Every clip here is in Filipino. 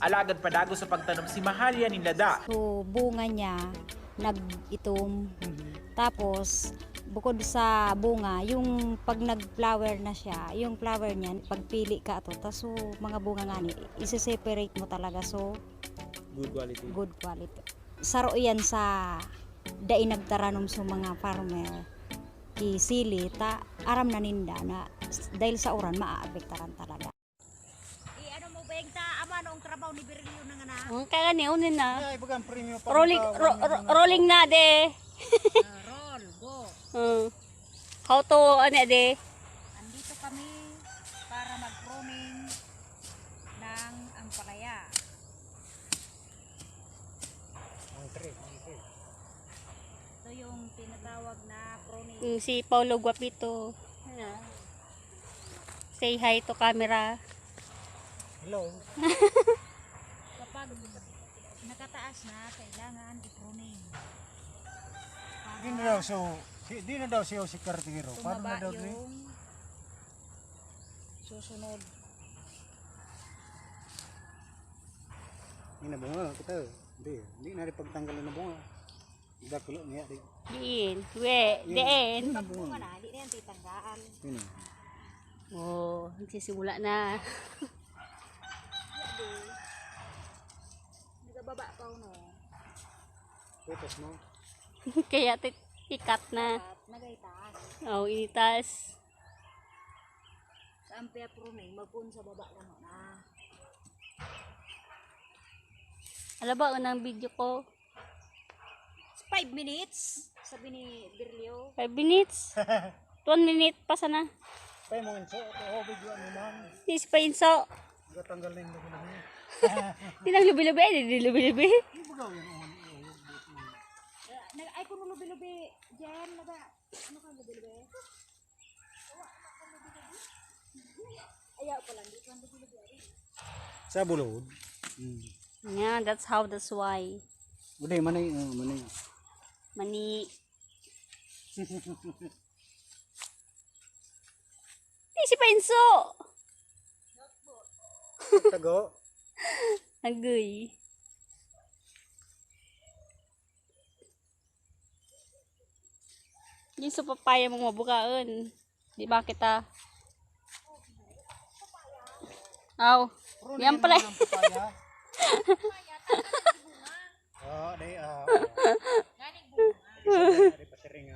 Alagad padago sa pagtanom si Mahalia ni Lada. So bunga niya nag-itom. Tapos bukod sa bunga, yung pag nag-flower na siya, yung flower niya, pagpili ka ito, so mga bunga nga ni, isi-separate mo talaga, so Good quality. good quality. Saro yan sa dai nagtaranom sa mga farmer ki sili ta aram na ninda na dahil sa uran maaapektaran talaga. Ano mo beng ta ama noong trabaho ni Berilio na nga na. Kaya ni unin na. Ay, bagang premium pa. Rolling na de. Roll, go. How to ano de? Andito kami para mag-pruning ng ampalaya. Ito yung tinatawag na pruning. Si Paulo Guapito. Say hi to camera. Hello. Kapag nakataas na, kailangan i-pruning. Di na daw so, di na daw siya si Cartero. Paano na Tumaba daw ni? yung susunod. Ini na bunga kita. Di na rin pagtanggalan na bunga. Ida kulo niya di. Diin. We, deen. Bunga na, hindi na yan titanggaan. Ini. Oh, nagsisimula na. Nagababa pa no. Putas mo. Kaya ikat na. At nagaytaas. Oh, initas. Sa ampia pruning, magpun sa baba lang na. Alam ba unang video ko? 5 minutes, sabi ni Berilio. 5 minutes. 1 minute pa sana. Pay mo inso, oh video ano man. Is pa inso. Gatanggal na yung niya. Tinang lubi-lubi, di lubi-lubi. Di bugaw yan oh. Ay kung lubi-lubi, Jen, ano ka lubi-lubi? Ayaw ko lang, di ko lubi-lubi. Sa bulod. Yeah, that's how, that's why. Uday manay, manay. Mani. Si pa inso. Tago. Agoy. Yung sa papaya mong mabukaan. Di ba kita? Aw. Yan pala. Oh, day Ganing bunga. Day pasering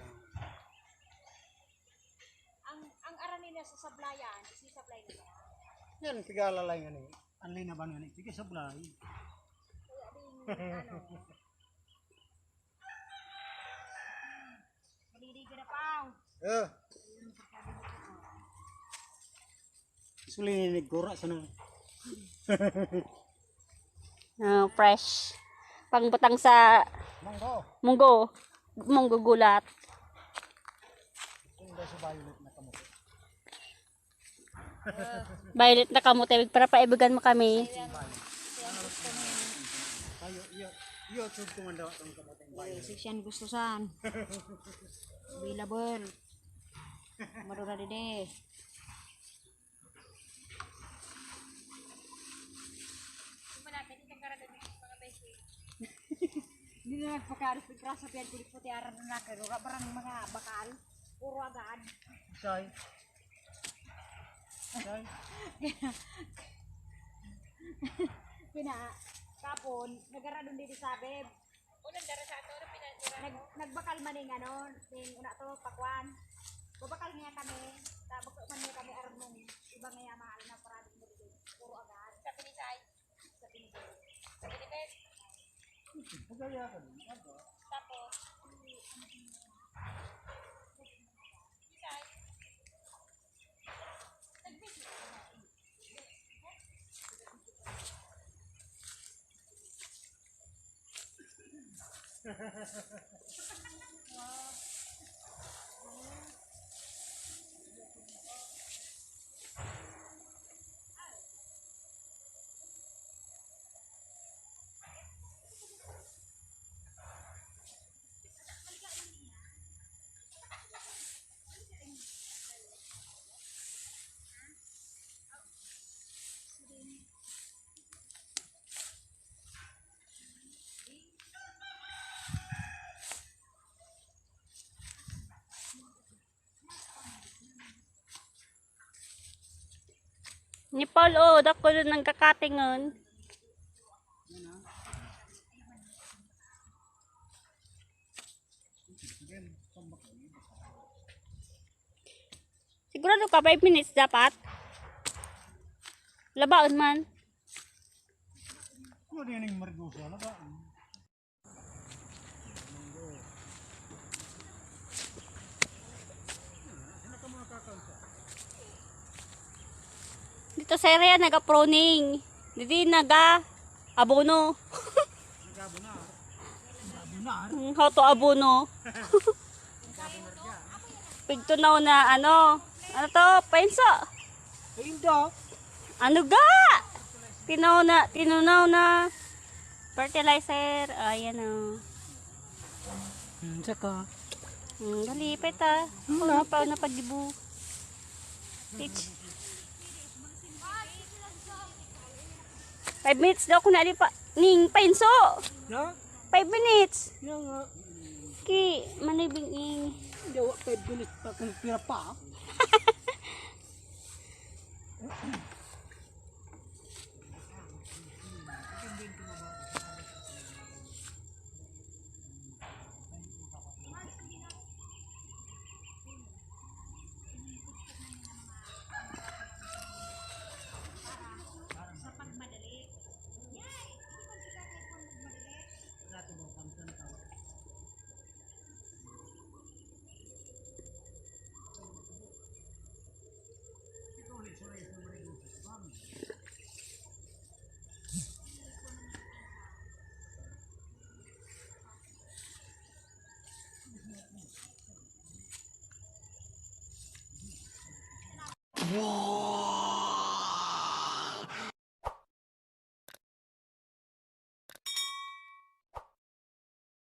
Ang aran nila sa sablayan, isi-supply nila. yan tigala lang ani. Anlay na ba ngani? Sige sablay. Kaya din, maliligo na pa. Sulinig gora sana. Fresh. Pangbutang sa Manggo. munggo gulat. Ito si violet na kamote. Violet na kamote para paibigan mo kami. Ayo, iyo sud ko man daw tong kamote violet. Seksyan gustusan. Available. Madura dede. Hindi na nagpakaris pagkrasa piyan kulit puti aran na nakero. Barang mga bakal. Puro agad. Say. Say. Kapon, nagara doon dito sa beb. Unang dara sa ato, nagbakal man ng ano, ng una to, pakwan. Babakal niya kami, bakal man niya kami aram nung iba nga mahal na paradong mo dito. Puro agad. Sa pinisay. Sa pinisay. Sa pinibes. Pagaya ka din. Tapos, Ni Paul, oh, dako na ng kakatingon. Sigurado ka, 5 minutes dapat? Labaon man. Ano din yung margusa? Ano ba? Dito sa area, naga-proning. Dito naga-abono. How to abono. Pigto na ano. Ano to? Painso. Hindi. Ano ga? Tinunaw na fertilizer. Ayan o. Saka. Galipit ah. Ano pa na pagibu. Teach. 5 minutes daw kung naali pa. Ning, painso. No? 5 minutes. Yung nga. Ki, manibing ing. Hindi ako 5 minutes pa kung pira pa. Wow.